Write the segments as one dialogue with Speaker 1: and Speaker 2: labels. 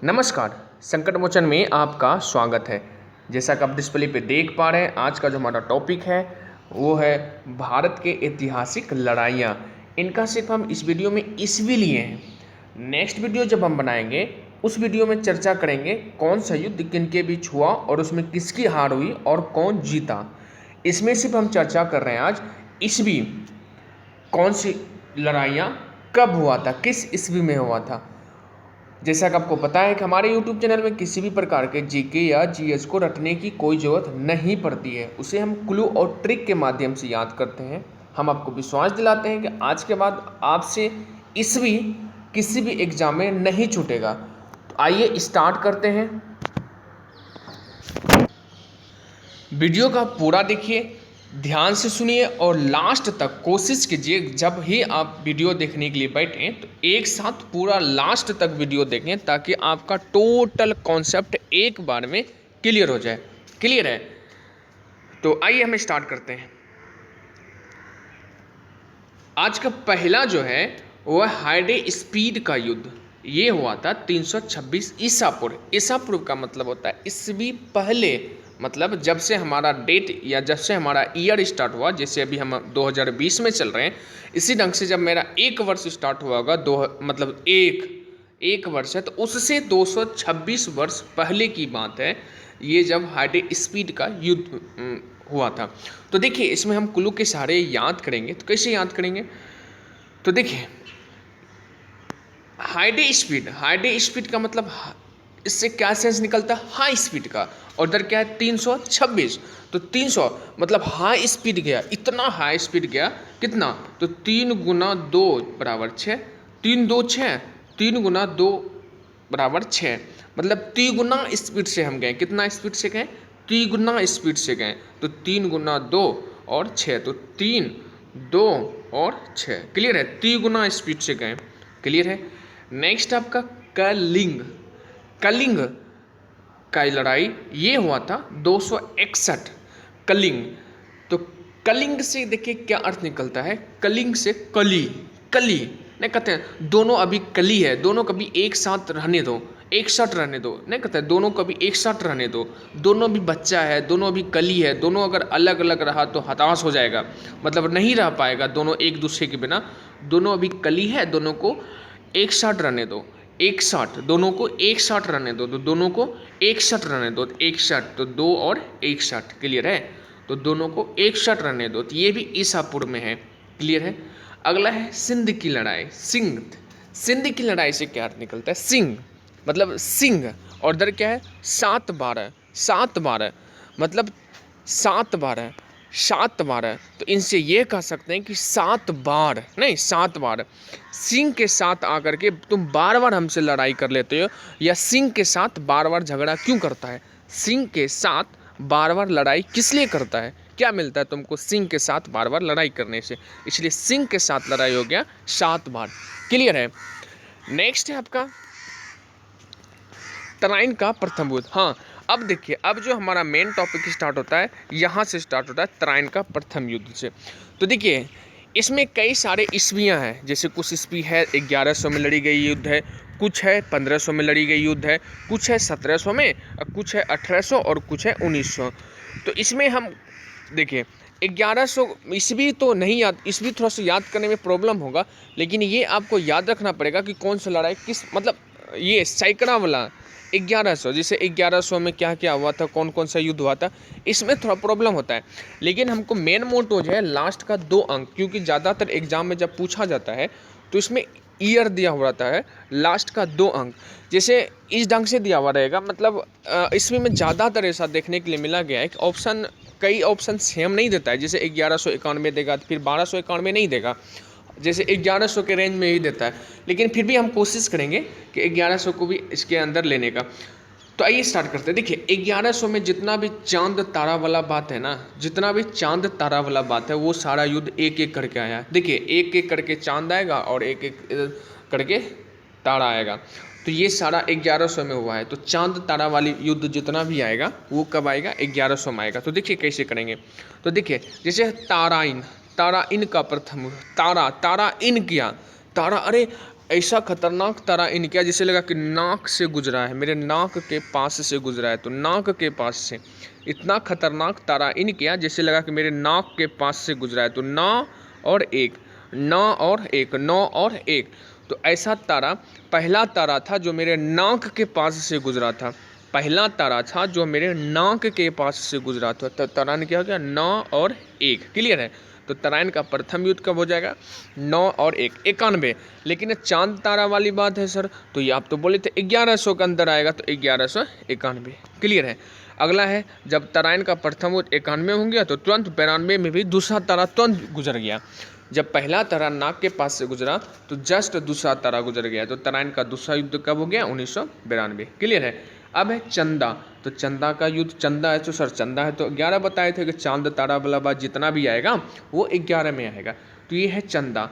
Speaker 1: नमस्कार। संकट मोचन में आपका स्वागत है। जैसा कि आप डिस्प्ले पे देख पा रहे हैं, आज का जो हमारा टॉपिक है वो है भारत के ऐतिहासिक लड़ाइयाँ। इनका सिर्फ हम इस वीडियो में ईस्वी लिए हैं। नेक्स्ट वीडियो जब हम बनाएंगे उस वीडियो में चर्चा करेंगे कौन सा युद्ध किनके बीच हुआ और उसमें किसकी हार हुई और कौन जीता। इसमें सिर्फ हम चर्चा कर रहे हैं आज ईस्वी, कौन सी लड़ाइयाँ कब हुआ था, किस ईस्वी में हुआ था। जैसा कि आपको पता है कि हमारे YouTube चैनल में किसी भी प्रकार के जीके या जीएस को रटने की कोई ज़रूरत नहीं पड़ती है। उसे हम क्लू और ट्रिक के माध्यम से याद करते हैं। हम आपको विश्वास दिलाते हैं कि आज के बाद आपसे ईस्वी किसी भी एग्जाम में नहीं छूटेगा। तो आइए स्टार्ट करते हैं। वीडियो का पूरा देखिए, ध्यान से सुनिए और लास्ट तक कोशिश कीजिए। जब ही आप वीडियो देखने के लिए बैठें तो एक साथ पूरा लास्ट तक वीडियो देखें ताकि आपका टोटल कॉन्सेप्ट एक बार में क्लियर हो जाए। क्लियर है? तो आइए हम स्टार्ट करते हैं। आज का पहला जो है वह हाइडे स्पीड का युद्ध। ये हुआ था 326 ईसा पूर्व। ईसा पूर्व का मतलब होता है ईस्वी पहले, मतलब जब से हमारा डेट या जब से हमारा ईयर स्टार्ट हुआ। जैसे अभी हम 2020 में चल रहे हैं, इसी ढंग से जब मेरा एक वर्ष स्टार्ट हुआ होगा, मतलब एक वर्ष है, तो उससे 226 वर्ष पहले की बात है ये, जब हाइडे स्पीड का युद्ध हुआ था। तो देखिए, इसमें हम क्लू के सहारे याद करेंगे। तो कैसे याद करेंगे? तो देखिए, हाइडे स्पीड का मतलब इससे क्या सेंस निकलता है? हाई स्पीड का। और इधर क्या है? 326। तो 300 मतलब हाई स्पीड गया, इतना हाई स्पीड गया। कितना? तो 3 गुना 2 बराबर 6। 3 2 6, 3 गुना 2 बराबर 6, मतलब 3 गुना स्पीड से हम गए। कितना स्पीड से गए? 3 गुना स्पीड से गए। तो 3 गुना 2 और 6, तो 3 2 और 6। क्लियर है? 3 गुना स्पीड से गए। क्लियर है? नेक्स्ट आपका कलिंग का लड़ाई ये हुआ था 261। कलिंग। तो कलिंग से देखिए क्या अर्थ निकलता है। कलिंग से कली नहीं कहते हैं दोनों अभी कली है, दोनों कभी एक साथ रहने दो, एक साथ रहने दो नहीं कहते हैं दोनों कभी एक साथ रहने दो। दोनों भी बच्चा है, दोनों अभी कली है, दोनों अगर अलग अलग रहा तो हताश हो जाएगा, मतलब नहीं रह पाएगा दोनों एक दूसरे के बिना। दोनों अभी कली है, दोनों को एक साथ रहने दो, एक साथ, दोनों को एक साथ रहने दो, तो दोनों को एक साथ रहने दो, एक साथ, तो 2 और 1 साथ। क्लियर है? तो दोनों को एक साथ रहने दो। तो ये भी ईसा पूर्व में है। क्लियर है? अगला है सिंध की लड़ाई। सिंध की लड़ाई से क्या अर्थ निकलता है? सिंह मतलब सिंह, और इधर क्या है? 7 12 मतलब 7 12। तो इनसे ये कह सकते हैं कि 7 बार नहीं, 7 बार सिंह के साथ आकर के तुम बार बार हमसे लड़ाई कर लेते हो, या सिंह के साथ बार बार झगड़ा क्यों करता है? सिंह के साथ बार बार लड़ाई किस लिए करता है? क्या मिलता है तुमको सिंह के साथ बार बार लड़ाई करने से? इसलिए सिंह के साथ लड़ाई हो गया 7 बार। क्लियर है? नेक्स्ट है आपका तराइन का प्रथम युद्ध। हाँ, अब देखिए, अब जो हमारा मेन टॉपिक स्टार्ट होता है यहाँ से स्टार्ट होता है तराइन का प्रथम युद्ध से। तो देखिए, इसमें कई सारे ईस्वियाँ हैं। जैसे कुछ ईस्वी है 1100 में लड़ी गई युद्ध है, कुछ है 1500 में लड़ी गई युद्ध है, कुछ है 1700 में, कुछ है 1800 और कुछ है 1900। तो इसमें हम देखिए 1100 ईस्वी तो नहीं याद, ईस्वी थोड़ा सा याद करने में प्रॉब्लम होगा, लेकिन ये आपको याद रखना पड़ेगा कि कौन सा लड़ाई किस, मतलब ये सैकड़ा वाला 1100, जैसे 1100 में क्या क्या हुआ था, कौन कौन सा युद्ध हुआ था, इसमें थोड़ा प्रॉब्लम होता है। लेकिन हमको मेन मोटो जो है लास्ट का 2 अंक, क्योंकि ज़्यादातर एग्जाम में जब पूछा जाता है तो इसमें ईयर दिया हुआ रहता है, लास्ट का 2 अंक जैसे इस ढंग से दिया हुआ रहेगा। मतलब इसमें में ज़्यादातर ऐसा देखने के लिए मिला गया है कि कई ऑप्शन सेम नहीं देता है। जैसे 1191 देगा तो फिर 1291 नहीं देगा, जैसे 1100 के रेंज में ही देता है। लेकिन फिर भी हम कोशिश करेंगे कि 1100 को भी इसके अंदर लेने का। तो आइए स्टार्ट करते हैं। देखिए, 1100 में जितना भी चांद तारा वाला बात है ना, जितना भी चांद तारा वाला बात है, वो सारा युद्ध एक एक करके आया है। देखिए, एक एक करके चांद आएगा और एक एक करके तारा आएगा। तो ये सारा 1100 में हुआ है। तो चांद तारा वाली युद्ध जितना भी आएगा वो कब आएगा? 1100 में आएगा। तो देखिए कैसे करेंगे। तो देखिए, जैसे तारा इन का प्रथम, तारा इन किया, तारा, अरे ऐसा खतरनाक तारा इन किया जिसे लगा कि नाक से गुजरा है, मेरे नाक के पास से गुजरा है। तो नाक के पास से इतना खतरनाक तारा इन किया जैसे लगा कि मेरे नाक के पास से गुजरा है। तो 9 और 1, 9 और 1, 9 और 1। तो ऐसा तारा पहला तारा था जो मेरे नाक के पास से गुजरा था, पहला तारा था जो मेरे नाक के पास से गुजरा था। तो तारा ने क्या हो गया, 9 और 1। क्लियर है। तो तराइन का प्रथम युद्ध कब हो जाएगा, 9 और 1, 91। लेकिन चांद तारा वाली बात है सर, तो ये आप तो बोले थे 1100 के अंदर आएगा, तो 1191। क्लियर है। अगला है, जब तराइन का प्रथम युद्ध 91 हो गया तो तुरंत 92 में भी दूसरा तारा तुरंत गुजर गया। जब पहला तारा नाक के पास से गुजरा तो जस्ट दूसरा तारा गुजर गया। तो तराइन का दूसरा युद्ध कब हो गया, 1992। क्लियर है। अब है चंदा। तो चंदा का युद्ध, चंदा है तो सर चंदा है तो 11 बताए थे कि चांद तारा वाला बात जितना भी आएगा वो 11 में आएगा। तो ये है चंदा।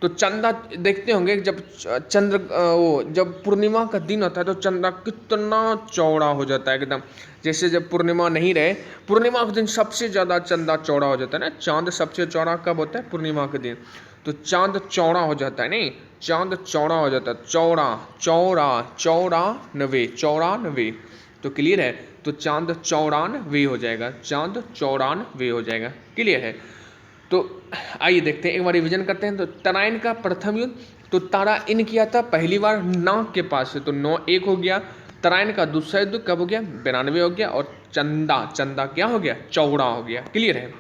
Speaker 1: तो चंदा देखते होंगे जब चंद्र जब पूर्णिमा का दिन होता है तो चंदा कितना चौड़ा हो जाता है एकदम। जैसे जब पूर्णिमा नहीं रहे, पूर्णिमा के दिन सबसे ज़्यादा चंदा चौड़ा हो जाता है ना। चांद सबसे चौड़ा कब होता है, पूर्णिमा के दिन। तो चांद चौड़ा हो जाता है, नहीं चांद चौड़ा हो जाता है, चौड़ा चौड़ा 94, 94। तो क्लियर है। तो चांद 94 हो जाएगा, चांद 94 हो जाएगा। क्लियर है। तो आइए देखते हैं, एक बार रिवीजन करते हैं। तो तराइन का प्रथम युद्ध, तो तारा इन किया था पहली बार नाक के पास से, तो 9-1 हो गया। तराइन का दूसरा युद्ध कब हो गया, 92 हो गया। और चंदा क्या हो गया, चौड़ा हो गया। क्लियर है।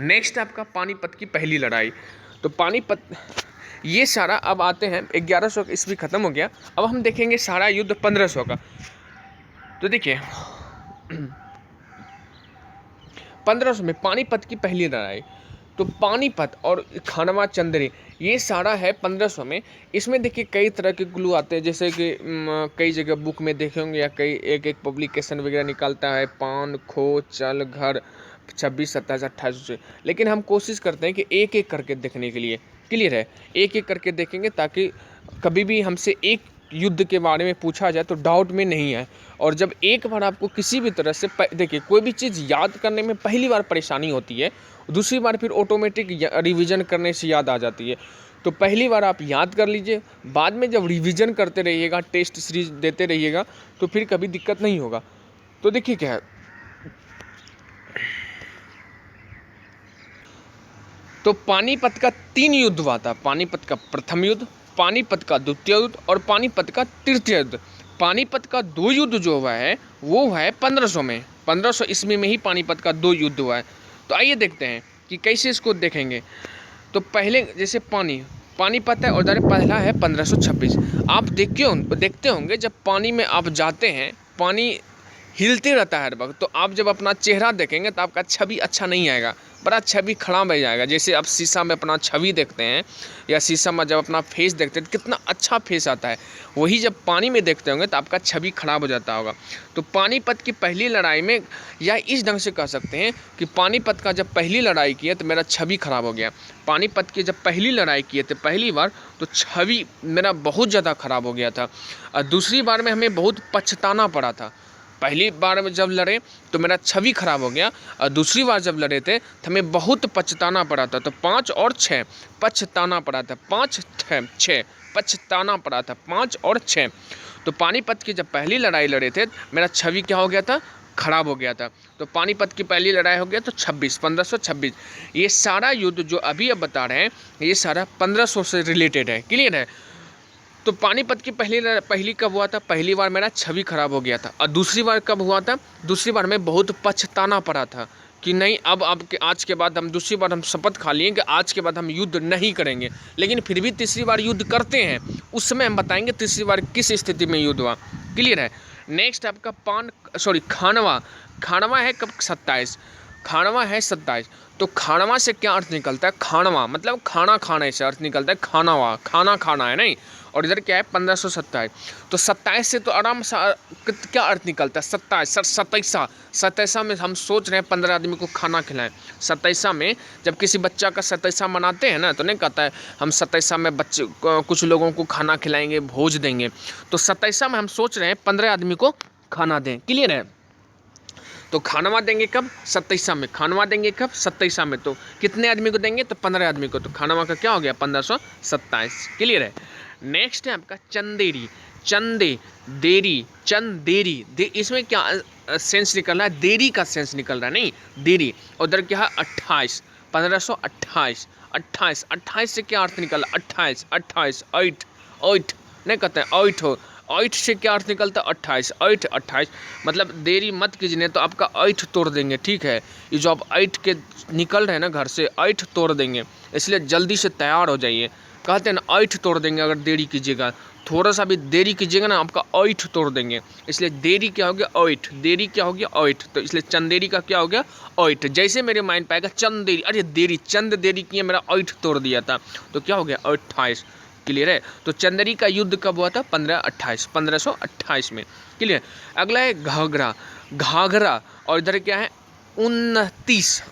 Speaker 1: नेक्स्ट आपका पानीपत की पहली लड़ाई। तो पानीपत, ये सारा अब आते हैं 1100 ईस्वी खत्म हो गया। अब हम देखेंगे सारा युद्ध 1500 का। तो देखिए 1500 में पानीपत की पहली लड़ाई। तो पानीपत और खानवा चंदेरी ये सारा है 1500 में। इसमें देखिए कई तरह के क्लू आते हैं, जैसे कि कई जगह बुक में देखे होंगे या कई एक पब्लिकेशन वगैरह निकालता है, पान खो चल घर 26, 27, 28। लेकिन हम कोशिश करते हैं कि एक एक करके देखने के लिए। क्लियर है। एक एक करके देखेंगे ताकि कभी भी हमसे एक युद्ध के बारे में पूछा जाए तो डाउट में नहीं है। और जब एक बार आपको किसी भी तरह से देखिए कोई भी चीज़ याद करने में पहली बार परेशानी होती है, दूसरी बार फिर ऑटोमेटिक रिवीजन करने से याद आ जाती है। तो पहली बार आप याद कर लीजिए, बाद में जब रिवीजन करते रहिएगा, टेस्ट सीरीज देते रहिएगा, तो फिर कभी दिक्कत नहीं होगा। तो देखिए क्या है, तो पानीपत का 3 युद्ध हुआ था। पानीपत का प्रथम युद्ध, पानीपत का द्वितीय युद्ध और पानीपत का तृतीय युद्ध। पानीपत का 2 युद्ध जो हुआ है वो हुआ है 1500 में, 1500 ईस्वी में ही पानीपत का 2 युद्ध हुआ है। तो आइए देखते हैं कि कैसे इसको देखेंगे। तो पहले जैसे पानीपत है और पहला है 1526। आप देखते होंगे जब पानी में आप जाते हैं, पानी हिलते रहता है हर वक्त। तो आप जब अपना चेहरा देखेंगे तो आपका छवि अच्छा नहीं आएगा, बड़ा छवि खराब रह जाएगा। जैसे आप शीशा में अपना छवि देखते हैं या शीशा में जब अपना फेस देखते हैं तो कितना अच्छा फेस आता है, वही जब पानी में देखते होंगे तो आपका छवि खराब हो जाता होगा। तो पानीपत की पहली लड़ाई में, या इस ढंग से कह सकते हैं कि पानीपत का जब पहली लड़ाई किए तो मेरा छवि खराब हो गया। पानीपत की जब पहली लड़ाई किए थे पहली बार, तो छवि मेरा बहुत ज़्यादा खराब हो गया था। और दूसरी बार में हमें बहुत पछताना पड़ा था। पहली बार में जब लड़े तो मेरा छवि खराब हो गया, और दूसरी बार जब लड़े थे तो हमें बहुत पछताना पड़ा था। तो 5 और 6 पछताना पड़ा था, 5, 6 पछताना पड़ा था, 5 और 6। तो पानीपत की जब पहली लड़ाई लड़े थे मेरा छवि क्या हो गया था, खराब हो गया था। तो पानीपत की पहली लड़ाई हो गया तो 1526। ये सारा युद्ध जो अभी अब बता रहे हैं ये सारा 1500 से रिलेटेड है। क्लियर है। तो पानीपत की पहली कब हुआ था, पहली बार मेरा छवि खराब हो गया था। और दूसरी बार कब हुआ था, दूसरी बार में बहुत पछताना पड़ा था कि नहीं अब आज के बाद हम दूसरी बार हम शपथ खा लिए कि आज के बाद हम युद्ध नहीं करेंगे। लेकिन फिर भी तीसरी बार युद्ध करते हैं, उस समय हम बताएंगे तीसरी बार किस स्थिति में युद्ध हुआ। क्लियर है। नेक्स्ट आपका खानवा है कब, 27। खानवा है 27। तो खानवा से क्या अर्थ निकलता है, खानवा मतलब खाना खाने से अर्थ निकलता है, खाना खाना है नहीं। और इधर क्या है 1527। तो 27 से तो आराम से क्या अर्थ निकलता है, 27 में हम सोच रहे हैं 15 आदमी को खाना खिलाएं। 27 में जब किसी बच्चा का 27 मनाते हैं ना, तो नहीं कहता है हम 27 में बच्चे कुछ लोगों को खाना खिलाएंगे, भोज देंगे। तो 27 में हम सोच रहे हैं 15 आदमी को खाना दें। क्लियर है। तो खानवा देंगे कब? 27 में। खानवा देंगे कब? 27 में। तो कितने आदमी को देंगे? तो 15 आदमी को। तो खानवा का क्या हो गया? 1527। क्लियर है। नेक्स्ट है आपका चंदेरी। चंदे देरी, चंदेरी इसमें क्या सेंस निकल रहा है? देरी का सेंस निकल रहा है, नहीं देरी। उधर क्या है? 28, 1528। 28 से क्या अर्थ निकला? 28, 8 नहीं कहते हैं 8 हो। 8 से क्या अर्थ निकलता है? 28, 28 मतलब देरी मत कीजिए, नहीं तो आपका 8 तोड़ देंगे। ठीक है, ये जो आप 8 के निकल रहे हैं ना घर से, 8 तोड़ देंगे, इसलिए जल्दी से तैयार हो जाइए। कहते हैं ना 8 तोड़ देंगे अगर देरी कीजिएगा, थोड़ा सा भी देरी कीजिएगा ना आपका 8 तोड़ देंगे। इसलिए देरी क्या हो गया? 8। देरी क्या हो गया? 8। तो इसलिए चंदेरी का क्या हो गया? 8। जैसे मेरे माइंड पे आएगा चंदेरी, अरे देरी, चंद देरी किए, मेरा 8 तोड़ दिया था, तो क्या हो गया? 28। क्लियर है। तो चंदेरी का युद्ध कब हुआ था? 1528 में। क्लियर। अगला है घाघरा। घाघरा और इधर क्या है? 29।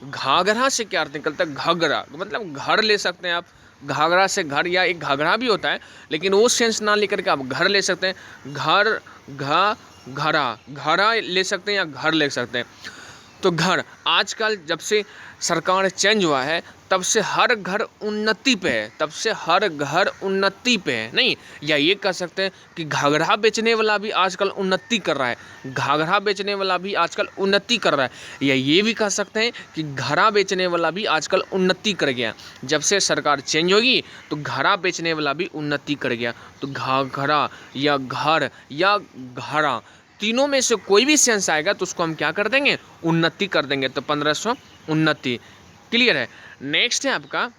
Speaker 1: घाघरा से क्या अर्थ निकलता है? घाघरा मतलब घर ले सकते हैं आप। घाघरा से घर, या एक घाघरा भी होता है, लेकिन वो सेंस ना लेकर के आप घर ले सकते हैं। घर, घरा, घरा ले सकते हैं या घर ले सकते हैं। तो घर, आजकल जब से सरकार चेंज हुआ है तब से हर घर उन्नति पे है, तब से हर घर उन्नति पे है। नहीं, या ये कह सकते हैं कि घाघरा बेचने वाला भी आजकल उन्नति कर रहा है। घाघरा बेचने वाला भी आजकल उन्नति कर रहा है। या ये भी कह सकते हैं कि घरा बेचने वाला भी आजकल उन्नति कर गया। जब से सरकार चेंज होगी तो घरा बेचने वाला भी उन्नति कर गया। तो घाघरा या घर या घरा, तीनों में से कोई भी सेंस आएगा तो उसको हम क्या कर देंगे? उन्नति कर देंगे। तो 1500 उन्नति। क्लियर है। नेक्स्ट है आपका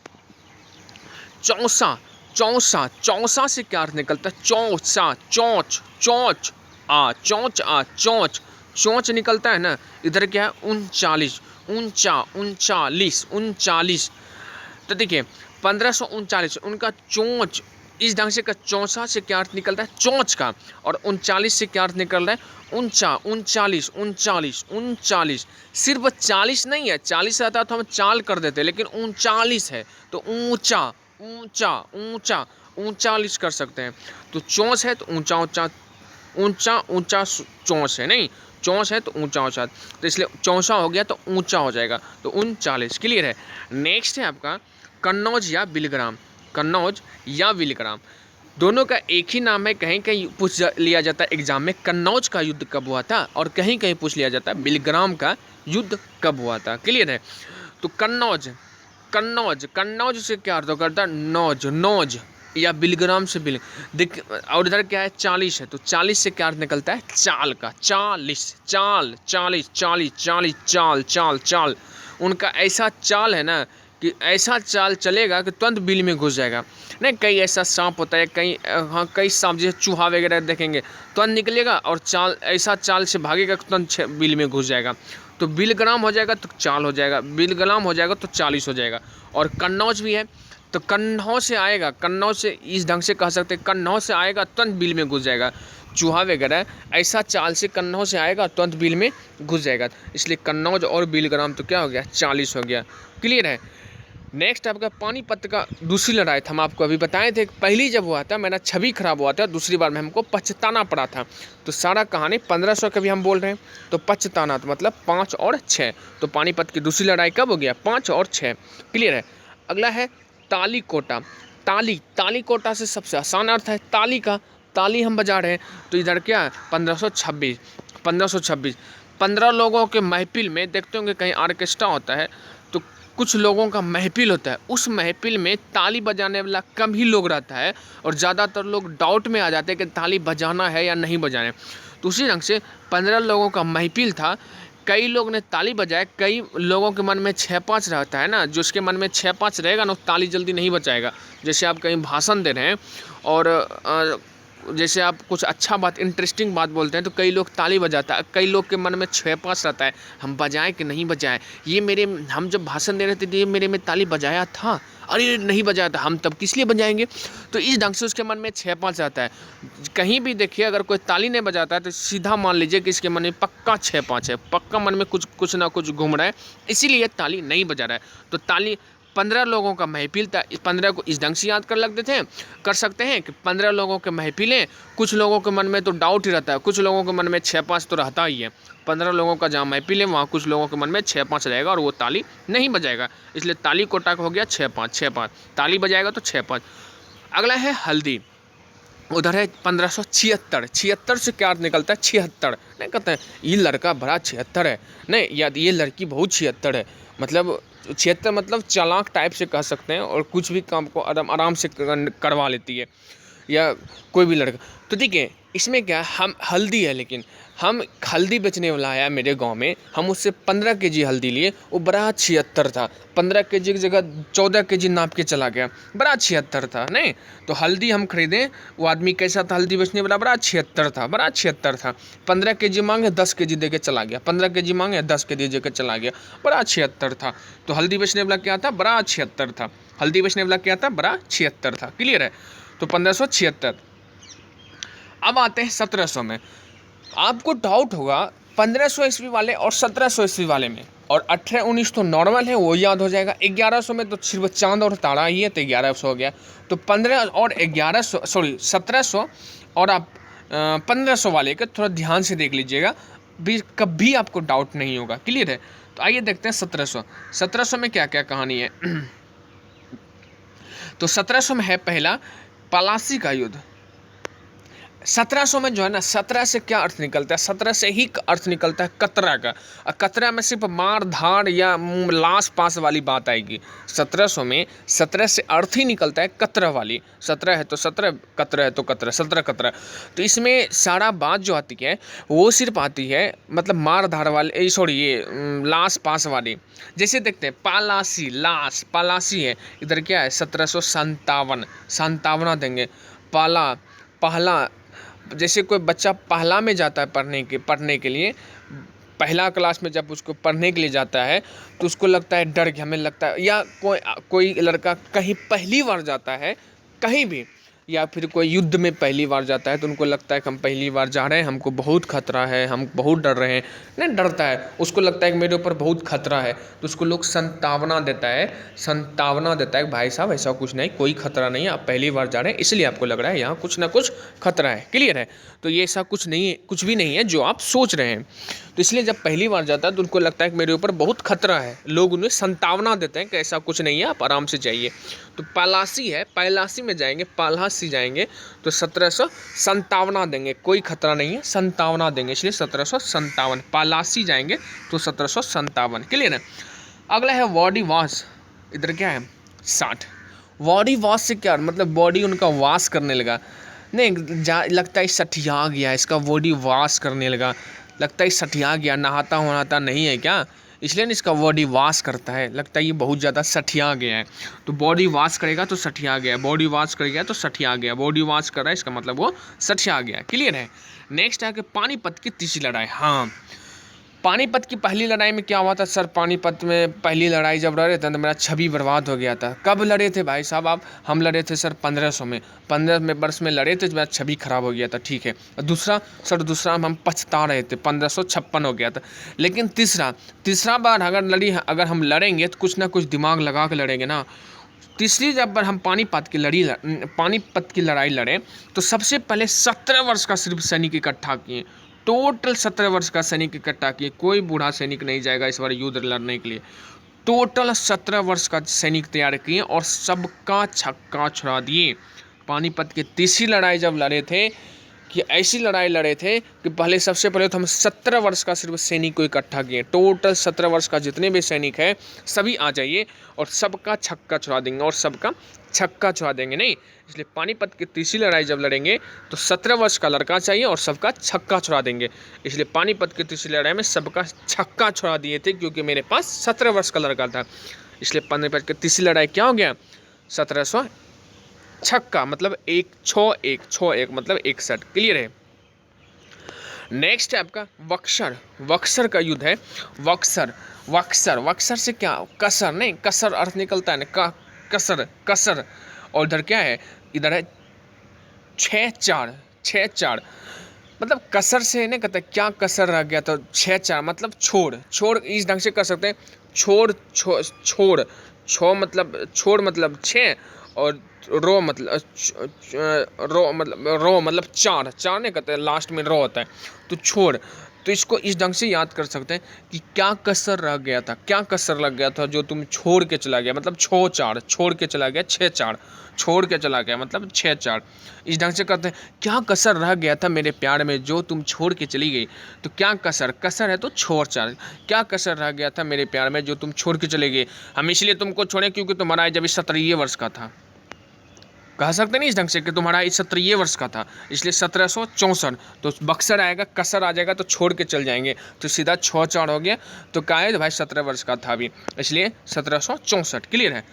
Speaker 1: चौसा। चौसा, चौसा से क्या अर्थ निकलता है? चौसा, चौच, चौच आ, चौच आ, चौच, चौच निकलता है ना। इधर क्या है? 39, 39। तो देखिए 1539 उनका चोंच, इस ढंग से का चौसा से क्या अर्थ निकलता है? चोंच का। और 39 से क्या अर्थ निकल रहा है? ऊंचा, 39। सिर्फ 40 नहीं है, 40 रहता तो हम चाल कर देते, लेकिन 39 है तो ऊंचा, 39 कर सकते हैं। तो चौंच है तो ऊंचा चौंच है, नहीं चौंच है तो ऊंचा, तो इसलिए चौंसा हो गया तो ऊंचा हो जाएगा। तो 39। क्लियर है। नेक्स्ट है आपका कन्नौज या बिलग्राम। कन्नौज या बिलग्राम दोनों का एक ही नाम है। कहीं कहीं पूछ लिया जाता है एग्जाम में कन्नौज का युद्ध कब हुआ था, और कहीं कहीं पूछ लिया जाता है बिलग्राम का युद्ध कब हुआ था। क्लियर है। तो कन्नौज से क्या अर्थ करता है? नौज या बिलग्राम से बिल देख। और इधर क्या है? 40 है तो 40 से क्या अर्थ निकलता है? चाल का। 40 उनका ऐसा चाल है ना कि ऐसा चाल चलेगा कि तुरंत बिल में घुस जाएगा। नहीं, कई ऐसा सांप होता है, कई सांप जैसे चूहा वगैरह देखेंगे तुरंत निकलेगा और ऐसा चाल से भागेगा तुरंत बिल में घुस जाएगा। तो बिलग्राम हो जाएगा तो चाल हो जाएगा, बिलग्राम हो जाएगा तो 40 हो जाएगा। और कन्नौज भी है तो कन्नौज से आएगा, कन्नौज से इस ढंग से कह सकते हैं, कन्नौज से आएगा तुरंत बिल में घुस जाएगा। चूहा वगैरह ऐसा चाल से कन्नौज से आएगा तुरंत बिल में घुस जाएगा। इसलिए कन्नौज और बिलग्राम तो क्या हो गया? 40 हो गया। क्लियर है। नेक्स्ट आपका पानीपत का दूसरी लड़ाई था। हम आपको अभी बताए थे पहली जब हुआ था मेरा छवि खराब हुआ था, दूसरी बार में हमको पछताना पड़ा था। तो सारा कहानी 1500 का भी हम बोल रहे हैं तो पछताना तो मतलब 5 और 6। तो पानीपत की दूसरी लड़ाई कब हो गया? 5 और 6। क्लियर है। अगला है तालीकोटा। तालीकोटा से सबसे आसान अर्थ है ताली का। ताली हम बजा रहे हैं तो इधर क्या है? 1526। 15 लोगों के महफिल में देखते होंगे कहीं ऑर्केस्ट्रा होता है तो कुछ लोगों का महफिल होता है, उस महफिल में ताली बजाने वाला कम ही लोग रहता है और ज़्यादातर लोग डाउट में आ जाते हैं कि ताली बजाना है या नहीं बजाना है। तो उसी ढंग से 15 लोगों का महफिल था, कई लोग ने ताली बजाए, कई लोगों के मन में 6-5 रहता है ना, जो उसके मन में 6-5 रहेगा ना ताली जल्दी नहीं बजाएगा। जैसे आप कहीं भाषण दे रहे हैं और जैसे आप कुछ अच्छा बात, इंटरेस्टिंग बात बोलते हैं तो कई लोग ताली बजाता है, कई लोग के मन में 6-5 रहता है हम बजाएं कि नहीं बजाएं, हम जब भाषण दे रहे थे तो ये मेरे में ताली बजाया था, अरे नहीं बजाया था, हम तब किस लिए बजाएंगे। तो इस ढंग से उसके मन में 6-5 रहता है। कहीं भी देखिए अगर कोई ताली नहीं बजाता है तो सीधा मान लीजिए कि इसके मन में पक्का 6-5 है, पक्का मन में कुछ ना कुछ घूम रहा है, इसीलिए ताली नहीं बजा रहा है। तो ताली 15 लोगों का महफिल था, 15 को इस ढंग से याद कर सकते हैं कि 15 लोगों के महफिलें, कुछ लोगों के मन में तो डाउट ही रहता है, कुछ लोगों के मन में 6-5 तो रहता ही है। 15 लोगों का जहाँ महफिल है वहाँ कुछ लोगों के मन में 6-5 रहेगा और वो ताली नहीं बजाएगा, इसलिए ताली कोटा हो गया 6-5 ताली बजाएगा तो 6-5। अगला है हल्दी, उधर है 1576। 76 से क्या अर्थ निकलता है? 76 नहीं कहते हैं ये लड़का बड़ा 76 है, नहीं या ये लड़की बहुत 76 है, मतलब 76 मतलब चालाक टाइप से कह सकते हैं और कुछ भी काम को आराम से करवा लेती है या कोई भी लड़का। तो ठीक है, इसमें क्या हम हल्दी है, लेकिन हम हल्दी बेचने वाला आया मेरे गांव में, हम उससे 15 केजी हल्दी लिए, वो बड़ा 76 था। 15 केजी की जगह 14 केजी नाप के चला गया, बड़ा 76 था। नहीं तो हल्दी हम खरीदें, वो आदमी कैसा था हल्दी बेचने वाला? बड़ा 76 था, बड़ा 76 था। 15 केजी मांगे 10 केजी दे के चला गया, 15 केजी मांगे 10 केजी दे के चला गया, बड़ा 76 था। तो हल्दी बेचने वाला क्या था? बड़ा 76 था। हल्दी बेचने वाला क्या था? बड़ा 76 था। क्लियर है? तो 1576। अब आते हैं 1700 में। आपको डाउट होगा 1500 ईस्वी वाले और 1700 ईस्वी वाले में, और 18-19 तो नॉर्मल है, वो याद हो जाएगा। 1100 में तो सिर्फ चांद और तारा ही है, तो 1100 हो गया। तो 15 और 1100 सॉरी 1700 और आप 1500 वाले का थोड़ा ध्यान से देख लीजिएगा, भी कभी आपको डाउट नहीं होगा। क्लियर है? तो आइए देखते हैं 1700 में क्या क्या कहानी है। तो 1700 में है पहला पलासी का युद्ध। 1700 में जो है ना, 17 से क्या अर्थ निकलता है? 17 से ही अर्थ निकलता है कतरा का, और कतरा में सिर्फ मार धाड़ या लाश पास वाली बात आएगी। 1700 में 17 से अर्थ ही निकलता है कतरा वाली। 17 है तो 17, कतरा है तो कतरा, 17 कतरा। तो इसमें सारा बात जो आती है वो सिर्फ आती है मतलब मार धाड़ वाले, सॉरी ये लाश पास वाली। जैसे देखते हैं पालासी, लाश पालासी है, इधर क्या है? 1757 देंगे। पहला जैसे कोई बच्चा पहला में जाता है पढ़ने के लिए, पहला क्लास में जब उसको पढ़ने के लिए जाता है तो उसको लगता है डर के, हमें लगता है, या कोई लड़का कहीं पहली बार जाता है कहीं भी, या फिर कोई युद्ध में पहली बार जाता है तो उनको लगता है कि हम पहली बार जा रहे हैं, हमको बहुत खतरा है, हम बहुत डर रहे हैं। नहीं डरता है, उसको लगता है कि मेरे ऊपर बहुत खतरा है, तो उसको लोग संतावना देता है कि भाई साहब ऐसा कुछ नहीं, कोई खतरा नहीं है, आप पहली बार जा रहे हैं इसलिए आपको लग रहा है यहाँ कुछ ना कुछ खतरा है। क्लियर है? तो ये ऐसा कुछ नहीं है, कुछ भी नहीं है जो आप सोच रहे हैं। तो इसलिए जब पहली बार जाता है तो उनको लगता है कि मेरे ऊपर बहुत खतरा है, लोग उन्हें संतावना देते हैं कि ऐसा कुछ नहीं है, आप आराम से जाइए। तो पलासी है, पलासी में जाएंगे, पालासी जाएंगे तो 1757 देंगे, कोई खतरा नहीं है, संतावना देंगे, इसलिए 1757। पालासी जाएंगे तो 1757। क्लियर है? अगला है बॉडी वॉश। इधर क्या है? 60। बॉडी वॉश से क्या मतलब? बॉडी उनका वॉश करने लगा, नहीं लगता है सठिया गया, इसका बॉडी वॉश करने लगा, लगता है सठिया गया, नहाता नहीं है क्या, इसलिए इसका बॉडी वॉश करता है, लगता है ये बहुत ज़्यादा सठिया गया है। तो बॉडी वॉश करेगा तो सठिया गया, बॉडी वॉश करेगा तो सठिया गया, बॉडी वॉश कर रहा है इसका मतलब वो सठिया गया। क्लियर है? नेक्स्ट है कि पानीपत की तीसरी लड़ाई। हाँ, पानीपत की पहली लड़ाई में क्या हुआ था सर? पानीपत में पहली लड़ाई जब लड़े थे तो मेरा छवि बर्बाद हो गया था। कब लड़े थे भाई साहब आप? हम लड़े थे सर 1500 में, 15 वर्ष में लड़े थे, मेरा छवि खराब हो गया था। ठीक है। दूसरा हम पछता रहे थे, 1556 हो गया था। लेकिन तीसरा बार अगर हम लड़ेंगे तो कुछ ना कुछ दिमाग लगा के लड़ेंगे ना। तीसरी जब बार हम पानीपत की लड़ाई लड़े तो सबसे पहले 17 वर्ष का सिर्फ सैनिक इकट्ठा किए, टोटल 17 वर्ष का सैनिक इकट्ठा किए। कोई बूढ़ा सैनिक नहीं जाएगा इस बार युद्ध लड़ने के लिए। टोटल 17 वर्ष का सैनिक तैयार किए और सबका छक्का छुड़ा दिए। पानीपत की तीसरी लड़ाई जब लड़े थे कि ऐसी लड़ाई लड़े थे कि सबसे पहले तो हम 17 वर्ष का सिर्फ सैनिक को इकट्ठा किए। टोटल 17 वर्ष का जितने भी सैनिक है सभी आ जाइए और सबका छक्का छुड़ा देंगे, और सबका छक्का छुड़ा देंगे। नहीं, इसलिए पानीपत की तीसरी लड़ाई जब लड़ेंगे तो 17 वर्ष का लड़का चाहिए और सबका छक्का छुड़ा देंगे। इसलिए पानीपत की तीसरी लड़ाई में सबका छक्का छुड़ा दिए थे, क्योंकि मेरे पास 17 वर्ष का लड़का था। इसलिए पानीपत की तीसरी लड़ाई क्या हो गया? 1700 छक्का मतलब 161 मतलब 61। क्लियर है? नेक्स्ट है आपका बक्सर का युद्ध है। बक्सर से क्या? कसर, नहीं कसर अर्थ निकलता है ना, कसर। और इधर क्या है? इधर है 6-4 मतलब कसर से नहीं कहते क्या कसर रह गया, तो 6-4 मतलब छोड़ इस ढंग से कर सकते हैं। छोड़ छो मतलब छोड़ मतलब छः, और रो मतलब रो मतलब चार, चार नहीं कहते, लास्ट में रो होता है, तो छोड़। तो इसको इस ढंग से याद कर सकते हैं कि क्या कसर रह गया था, क्या कसर लग गया था जो तुम छोड़ के चला गया, मतलब छो चार, छोड़ के चला गया छः चार, छोड़ के चला गया मतलब छः चार। इस ढंग से कहते हैं क्या कसर रह गया था मेरे प्यार में जो तुम छोड़ के चली गई। तो क्या कसर, कसर है तो छोड़ चार, क्या कसर रह गया था मेरे प्यार में जो तुम छोड़ के चले गए। हम इसलिए तुमको छोड़े क्योंकि तुम्हारा जब 17 वर्ष का था, कह सकते नहीं इस ढंग से कि तुम्हारा 17 वर्ष का था, इसलिए 1764। तो बक्सर आएगा, कसर आ जाएगा तो छोड़ के चल जाएंगे, तो सीधा 6 4 हो गया। तो क्या है भाई 17 वर्ष का था अभी, इसलिए 1764। क्लियर है।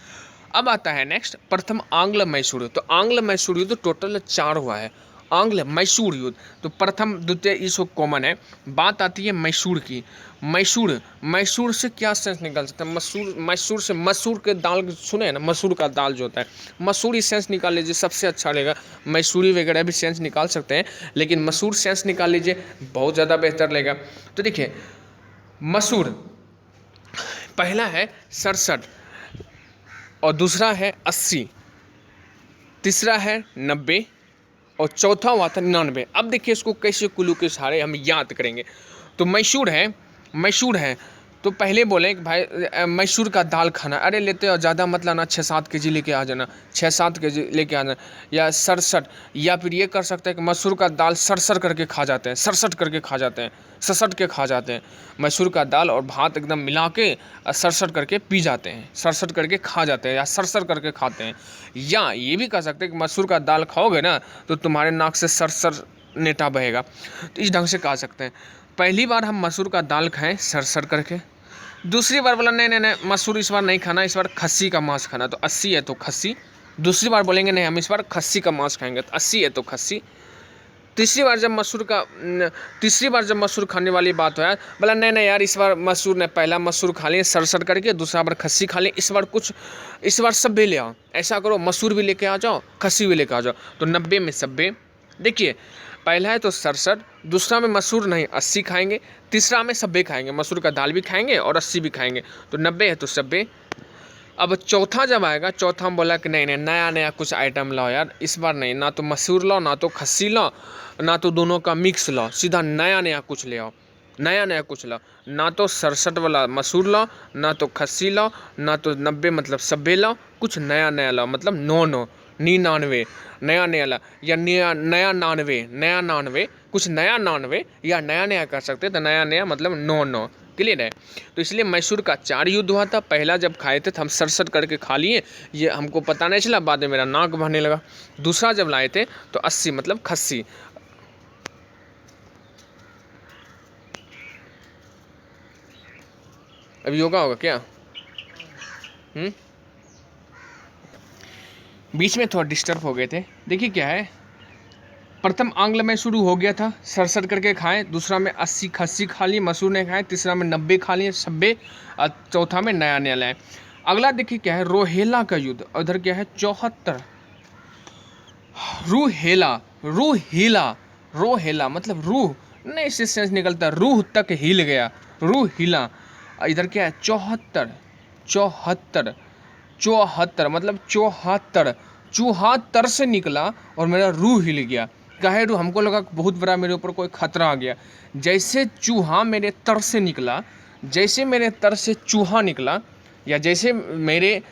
Speaker 1: अब आता है नेक्स्ट प्रथम आंग्ल मैसूर युद्ध। तो आंग्ल मैसूर युद्ध टोटल 4 हुआ है। आंग्ल मैसूर युद्ध तो प्रथम द्वितीय इसको कॉमन है। बात आती है मैसूर की। मैसूर, मैसूर से क्या सेंस निकाल सकते हैं, मैसूर, मैसूर से मसूर के दाल सुने ना, मसूर का दाल जो होता है, मसूरी सेंस निकाल लीजिए, सबसे अच्छा रहेगा। मैसूरी वगैरह भी सेंस निकाल सकते हैं, लेकिन मसूर सेंस निकाल लीजिए, बहुत ज़्यादा बेहतर लगेगा। तो देखिए मसूर, पहला है 67, और दूसरा है 80, तीसरा है 90, और चौथा हुआ था 99। अब देखिए इसको कैसे कुल्लू के सहारे हम याद करेंगे। तो मैसूर है, मैसूर है तो पहले बोले कि भाई मैसूर का दाल खाना, अरे लेते हो ज़्यादा मत लाना, 6 7 केजी लेके आ जाना, 6 7 केजी लेके आ जाना। या 67, या फिर ये कर सकते हैं कि मसूर का दाल सरसर करके खा जाते हैं, सरसट करके खा जाते हैं, ससट के खा जाते हैं। मैसूर का दाल और भात एकदम मिला के सरसट करके पी जाते हैं, सरसट करके खा जाते हैं, या सरसर करके खाते हैं। या ये भी कह सकते हैं कि मसूर का दाल खाओगे ना तो तुम्हारे नाक से सरसर नेटा बहेगा। तो इस ढंग से कह सकते हैं पहली बार हम मसूर का दाल खाएं सरसर करके, दूसरी बार बोला नहीं नहीं नहीं मसूर इस बार नहीं खाना, इस बार खस्सी का मांस खाना, तो 80 है तो खस्सी। दूसरी बार बोलेंगे नहीं हम इस बार खस्सी का मांस खाएंगे, तो 80 है तो खस्सी। तीसरी बार जब मसूर खाने वाली बात हो यार, बोला नहीं नहीं यार इस बार मसूर ने, पहला मसूर खा लिए सरसर करके, दूसरा बार खस्सी खा लिए, इस बार सब भी ले आओ, ऐसा करो मसूर भी लेके आ जाओ, खस्सी भी लेके आ जाओ। तो 90 में 90। देखिए पहला है तो सरसठ, दूसरा में मसूर नहीं 80 खाएंगे, तीसरा में 90 खाएंगे, मसूर का दाल भी खाएंगे और 80 भी खाएंगे, तो 90 है तो 90। अब चौथा जब आएगा, चौथा हम बोला कि नहीं नहीं नया नया कुछ आइटम लाओ यार, इस बार नहीं, ना तो मसूर लाओ ना तो खस्सी लाओ ना तो दोनों का मिक्स लाओ, सीधा नया नया कुछ ले आओ, नया नया कुछ लाओ, ना तो 67 वाला मसूर लाओ ना तो खस्सी लाओ ना तो 90 मतलब 90 लाओ, कुछ नया नया लाओ, मतलब 99 नया नया ला, या नया नया 99 कुछ नया 99, या नया नया कर सकते तो नया नया मतलब 99। क्लियर है। तो इसलिए मैसूर का 4 युद्ध हुआ था। पहला जब खाए थे तो हम सरसट करके खा लिए, ये हमको पता नहीं चला, बाद में मेरा नाक बहने लगा। दूसरा जब लाए थे तो 80 मतलब खस्सी। अब योगा होगा क्या? बीच में थोड़ा डिस्टर्ब हो गए थे। देखिए क्या है, प्रथम आंग्ल में शुरू हो गया था, सरसट करके खाएं, दूसरा में 80 खस्सी खा लिए, मसूर ने खाए, तीसरा में 90 खा लिए 90, और चौथा में नया नया लाए। अगला देखिए क्या है, रोहेला का युद्ध। उधर क्या है 74, रूहेला, रूहिला, रोहेला मतलब रूह नहीं, इससे सेंस निकलता रूह तक हिल गया, रूह हिला। इधर क्या है 74, 74, 74 मतलब 74, चौहत्तर से निकला और मेरा रूह हिल गया। काहे रूह, हमको लगा बहुत बड़ा मेरे ऊपर कोई खतरा आ गया। जैसे चूहा मेरे तर से निकला, जैसे मेरे तर से चूहा निकला, या जैसे मेरे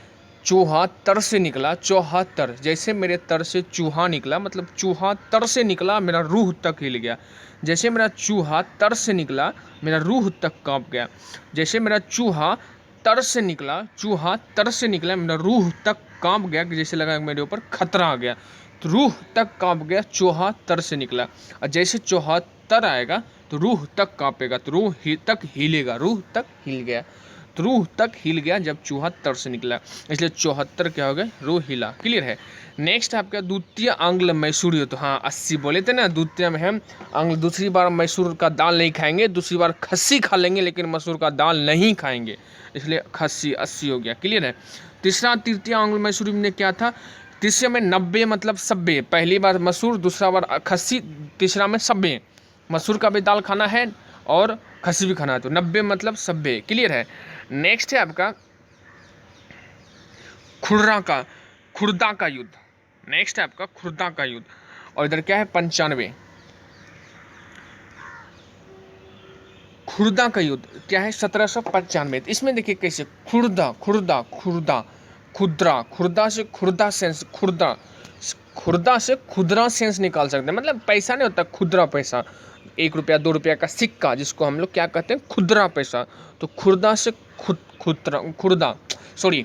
Speaker 1: चूहा तर से निकला, 74 जैसे मेरे तर से चूहा निकला, मतलब चूहा तर से निकला मेरा रूह तक हिल गया। जैसे मेरा चूहा तर से निकला मेरा रूह तक कांप गया। जैसे मेरा चूहा तर से निकला, चूहा तर से निकला मेरा रूह तक कांप गया, जैसे लगा मेरे ऊपर खतरा आ गया। तो रूह तक कांप गया, चूहा तर से निकला। और जैसे चूहा तर आएगा तो रूह तक कांपेगा, तो रूह तक हिलेगा, रूह तक हिल गया, तो रूह तक हिल गया जब चूहा तर से निकला, इसलिए 74 क्या हो गया, रूह हिला। क्लियर है। नेक्स्ट आपका द्वितीय आंग्ल मैसूर युद्ध। तो हाँ 80 बोले थे ना, द्वितीय में हम आंग्ल, दूसरी बार मैसूर का दाल नहीं खाएंगे, दूसरी बार खस्सी खा लेंगे, लेकिन मसूर का दाल नहीं खाएंगे, इसलिए खस्सी 80 हो गया। क्लियर है। तीसरा तृतीय आंग्ल मैसूर में क्या था, तीसरे में 90 मतलब 90, पहली बार मसूर, दूसरा बार खस्सी, तीसरा में 90, मसूर का भी दाल खाना है और खस्सी भी खाना है, तो 90 मतलब 90। क्लियर है। नेक्स्ट है आपका खुर्दा का युद्ध। नेक्स्ट है आपका खुर्दा का युद्ध। और इधर क्या है 95, खुर्दा का युद्ध क्या है 1795। इसमें देखिए कैसे खुर्दा खुर्दा खुर्दा खुदरा, खुर्दा से खुदरा सेंस निकाल सकते हैं, मतलब पैसा नहीं होता खुदरा पैसा, 1 रुपया 2 रुपया का सिक्का जिसको हम लोग क्या कहते हैं खुदरा पैसा। तो खुर्दा से खुर्दा सॉरी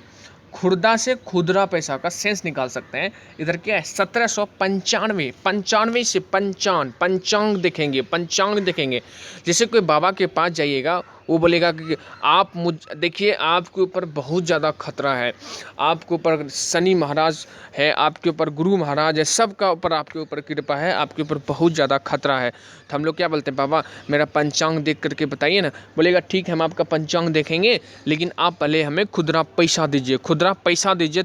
Speaker 1: खुर्दा से खुदरा पैसा का सेंस निकाल सकते हैं। इधर क्या है 1795, 95 से पंचांग देखेंगे। जैसे कोई बाबा के पास जाइएगा, वो बोलेगा कि आप देखिए आपके ऊपर बहुत ज़्यादा खतरा है, आपके ऊपर शनि महाराज है, आपके ऊपर गुरु महाराज है, सबका ऊपर आपके ऊपर कृपा है, आपके ऊपर बहुत ज़्यादा खतरा है। तो हम लोग क्या बोलते हैं, बाबा मेरा पंचांग देख करके बताइए ना। बोलेगा ठीक है हम आपका पंचांग देखेंगे, लेकिन आप पहले हमें खुदरा पैसा दीजिए,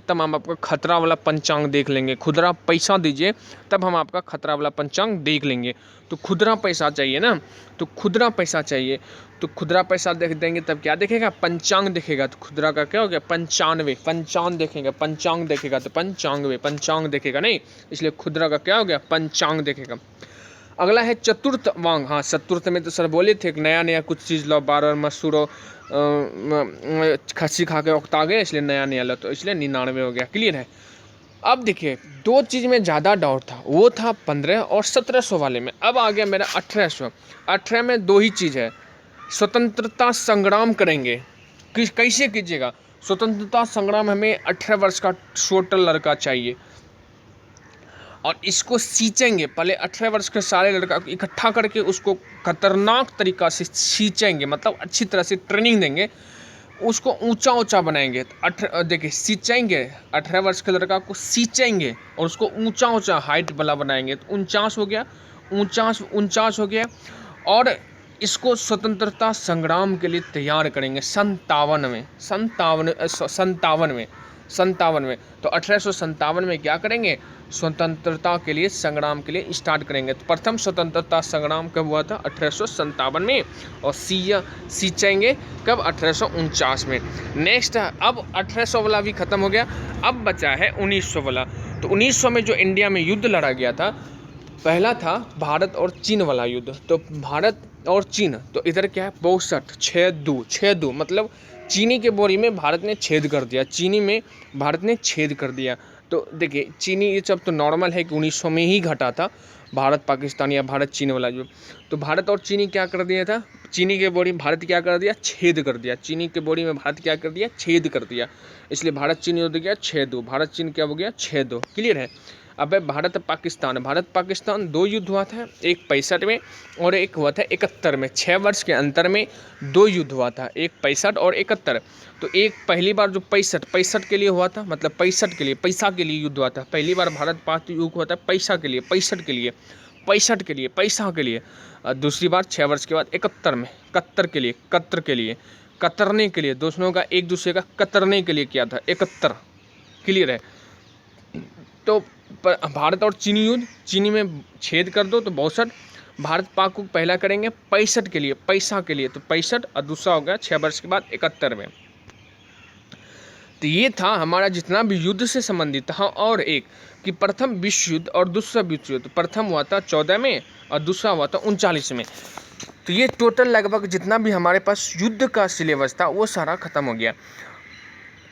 Speaker 1: तब हम आपका खतरा वाला पंचांग देख लेंगे। खुदरा पैसा दीजिए तब हम आपका खतरा वाला पंचांग देख लेंगे। तो खुदरा पैसा चाहिए ना, तो खुदरा पैसा चाहिए, तो खुदरा पैसा देख देंगे तब क्या देखेगा पंचांग देखेगा। तो खुदरा का क्या हो गया 95, पंचांग देखेगा तो पंचांग देखेगा नहीं, इसलिए खुदरा का क्या हो गया पंचांग देखेगा। अगला है चतुर्थ वांग। हाँ चतुर्थ में तो सर बोले थे नया कुछ चीज़ लो, बार मसूरो खस्सी खा के उकता गए, इसलिए नया लो, तो इसलिए 99 हो गया। क्लियर है। अब देखिए 2 चीज़ में ज़्यादा डाउट था, वो था 15 और 1700 वाले में। अब आ गया मेरा 1800। 18 में 2 ही चीज़ है, स्वतंत्रता संग्राम करेंगे। कैसे कीजिएगा स्वतंत्रता संग्राम, हमें 18 वर्ष का छोटा लड़का चाहिए और इसको सींचेंगे। पहले 18 वर्ष के सारे लड़का इकट्ठा करके उसको खतरनाक तरीक़ा से सींचेंगे, मतलब अच्छी तरह से ट्रेनिंग देंगे, उसको ऊंचा बनाएंगे। तो देखिए सींचेंगे, 18 वर्ष के लड़का को सींचेंगे और उसको ऊंचा हाइट वाला बनाएंगे। तो 49 हो गया, 49 हो गया। और इसको स्वतंत्रता संग्राम के लिए तैयार करेंगे 57 में। तो 1857 में क्या करेंगे, स्वतंत्रता के लिए संग्राम के लिए स्टार्ट करेंगे। तो प्रथम स्वतंत्रता संग्राम कब हुआ था 1857 में, और सींचेंगे कब 1849 में। नेक्स्ट अब 1800 वाला भी खत्म हो गया, अब बचा है 1900 वाला। तो 1900 में जो इंडिया में युद्ध लड़ा गया था, पहला था भारत और चीन वाला युद्ध। तो भारत और चीन, तो इधर क्या है 62 6-2, मतलब चीनी के बोरी में भारत ने छेद कर दिया, चीनी में भारत ने छेद कर दिया। तो देखिए चीनी ये सब तो नॉर्मल है कि 1900 में ही घटा था भारत पाकिस्तान या भारत चीन वाला जो। तो भारत और चीनी क्या कर दिया था, चीनी के बोरी भारत क्या कर दिया छेद कर दिया, चीनी के बोरी में भारत क्या कर दिया छेद कर दिया, इसलिए भारत चीन युद्ध गया 6-2, भारत चीन क्या हो गया 6-2। क्लियर है। अब भारत पाकिस्तान 2 युद्ध हुआ था, एक 65 में और एक हुआ था 71 में। 6 वर्ष के अंतर में 2 युद्ध हुआ था, एक 65 और 71। तो एक पहली बार जो 65 के लिए हुआ था, मतलब 65 के लिए पैसा के लिए युद्ध हुआ था। पहली बार भारत पाक युद्ध हुआ था पैसा के लिए, 65 के लिए पैसा के लिए। दूसरी बार 6 वर्ष के बाद 71 में कतर के लिए कतरने के लिए, दोनों का एक दूसरे का कतरने के लिए किया था 71। क्लियर है। तो भारत और चीनी युद्ध, चीनी में छेद कर दो तो 62, भारत पाक को पहला करेंगे 65 के लिए पैसा के लिए, तो 65, और दूसरा हो गया 6 वर्ष के बाद 71 में। तो ये था हमारा जितना भी युद्ध से संबंधित था। और एक कि प्रथम विश्व युद्ध और दूसरा विश्व युद्ध, प्रथम हुआ था 14 में और दूसरा हुआ था 39 में। तो ये टोटल लगभग जितना भी हमारे पास युद्ध का सिलेबस था वो सारा खत्म हो गया।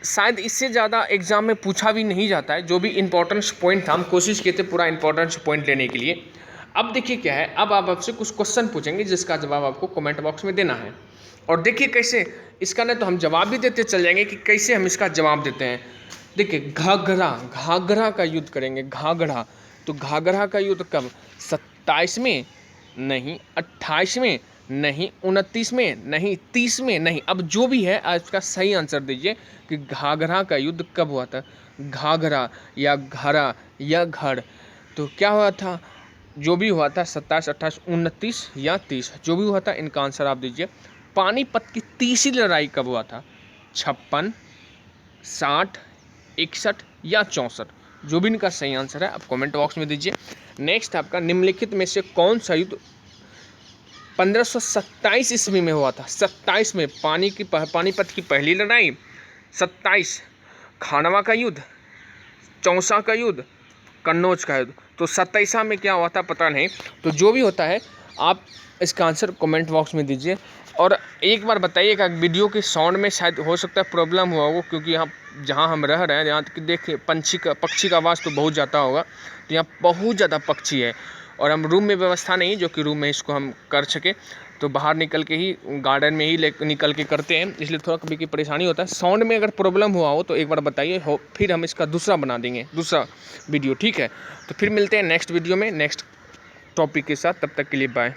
Speaker 1: शायद इससे ज़्यादा एग्जाम में पूछा भी नहीं जाता है, जो भी इंपॉर्टेंट पॉइंट था हम कोशिश किए थे पूरा इंपॉर्टेंट पॉइंट लेने के लिए। अब देखिए क्या है, अब आप आपसे कुछ क्वेश्चन पूछेंगे जिसका जवाब आपको कमेंट बॉक्स में देना है। और देखिए कैसे इसका ना तो हम जवाब भी देते चल जाएंगे कि कैसे हम इसका जवाब देते हैं। देखिए घाघरा का युद्ध करेंगे, घाघरा। तो घाघरा का युद्ध कब, 27 में नहीं, 28 में नहीं, 29 में नहीं, 30 में नहीं। अब जो भी है आज इसका सही आंसर दीजिए कि घाघरा का युद्ध कब हुआ था। घाघरा या घरा या घर, तो क्या हुआ था, जो भी हुआ था 27, 28, 29 या 30, जो भी हुआ था इनका आंसर आप दीजिए। पानीपत की तीसरी लड़ाई कब हुआ था, 56, 60, 61 या 64, जो भी इनका सही आंसर है आप कमेंट बॉक्स में दीजिए। नेक्स्ट आपका निम्नलिखित में से कौन सा युद्ध 1527 ईस्वी में हुआ था। 27 में पानीपत की पहली लड़ाई, 27 खानवा का युद्ध, चौसा का युद्ध, कन्नौज का युद्ध। तो 27वां में क्या हुआ था पता नहीं। तो जो भी होता है आप इसका आंसर कमेंट बॉक्स में दीजिए। और एक बार बताइएगा, वीडियो के साउंड में शायद हो सकता है प्रॉब्लम हुआ हो, क्योंकि यहाँ जहाँ हम रह रहे हैं यहाँ देखिए पक्षी का आवाज़ तो बहुत ज़्यादा होगा। तो यहाँ बहुत ज़्यादा पक्षी है और हम रूम में व्यवस्था नहीं जो कि रूम में इसको हम कर सके, तो बाहर निकल के ही गार्डन में ही निकल के करते हैं, इसलिए थोड़ा कभी की परेशानी होता है। साउंड में अगर प्रॉब्लम हुआ हो तो एक बार बताइए, हो फिर हम इसका दूसरा बना देंगे, दूसरा वीडियो, ठीक है। तो फिर मिलते हैं नेक्स्ट वीडियो में नेक्स्ट टॉपिक के साथ, तब तक के लिए बाय।